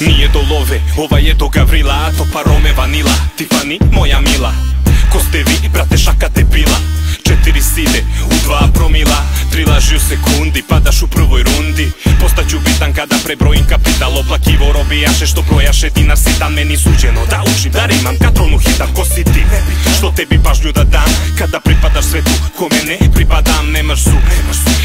Nije do Love, ova je do Gavrila, to parome vanila, Tiffany, moja mila. Ko ste vi, brate, šaka te pila? 4 side u 2 promila, 3 laži u sekundi, padaš u prvoj rundi. Postaću bitan kada prebrojim kapital, oplakivo robijaše što brojaše dinar sitan. Meni suđeno da učim, da rimam, kad tronu hitam. Ko si ti? Što tebi pažnju da dam, kada pripadaš svetu kome ne pripadam. Nemaš zub,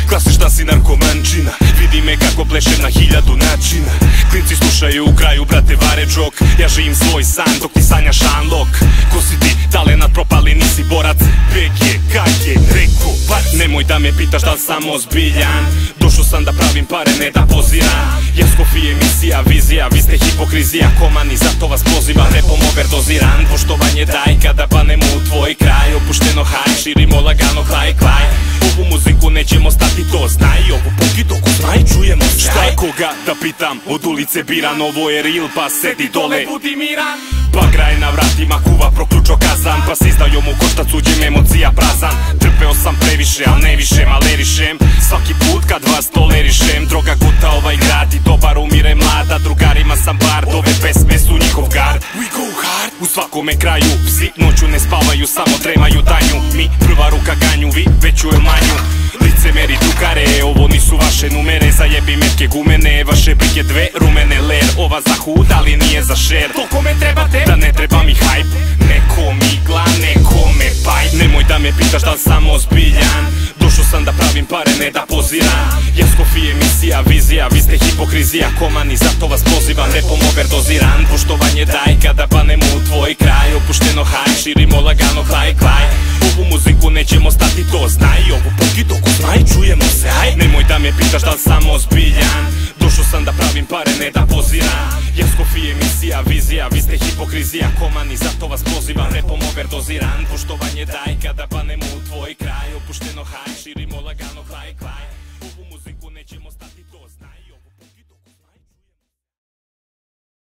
klasična si narkomančina, vidi me kako plešem na 1000 načina. Klinci slušaju u kraju, brate, vare džok, ja živim svoj san dok ti sanjaš unlock. Ko si ti? Talenat propali, nisi borac. Beg je, kak je, reko, nemoj da me pitaš da li sam ozbiljan. Došao sam da pravim pare, ne da poziram. Jaskofi emisija, vizija, vi ste hipokrizija komani, zato vas pozivam, repom overdoziran. Poštovanje daj kada banemo u tvoj kraj, opušteno haj, širimo lagano klaj. Ovu muziku nećemo stati, to znaj, ovu pokidoku znaj, čujemo se. Šta je koga da pitam, od ulice biran, ovo je real, pa sedi dole, budi miran. Pa graj na vratima, kuva proključo kazan, pa s izdajom u koštac uđem, emocija prazan. Trpeo sam previše, al ne više malerišem, svaki put kad vas tolerišem. Droga guta ovaj grad i dobar umire mlada, drugarima sam bard, ove pesme su njihov gard. We go hard, u svakome kraju, psi noću ne spavaju, samo tremaju danju. Mi prva ruka ganju, vi veću ili manju. Licemeri drugare, ovo nisu vaše numere, zajebi metke gumene, vaše brige 2 rumene ler. Ova za hud, ali nije za šer, to kome trebate? Da ne treba mi hype, neko mi igla, neko me paj. Nemoj da me pitaš da li sam ozbiljan, došao sam da pravim pare, ne da poziram. Jaskofi emisija, vizija, vi ste hipokrizija komani, zato vas pozivam, repom overdoziran. Poštovanje daj kada banemo u tvoj kraj, opušteno haj, širimo lagano klaj. Ovu muziku nećemo stati, to znaj, ovu pokidoku znaj, čujemo se, aj. Nemoj da me pitaš da li sam ozbiljan, došao sam da pravim pare, ne da poziram. Jaskofi emisija, vizija, vi ste hipokrizija komani, zato vas pozivam, repom overdoziran. Poštovanje daj kada banemo u tvoj kraj, opušteno haj, širimo lagano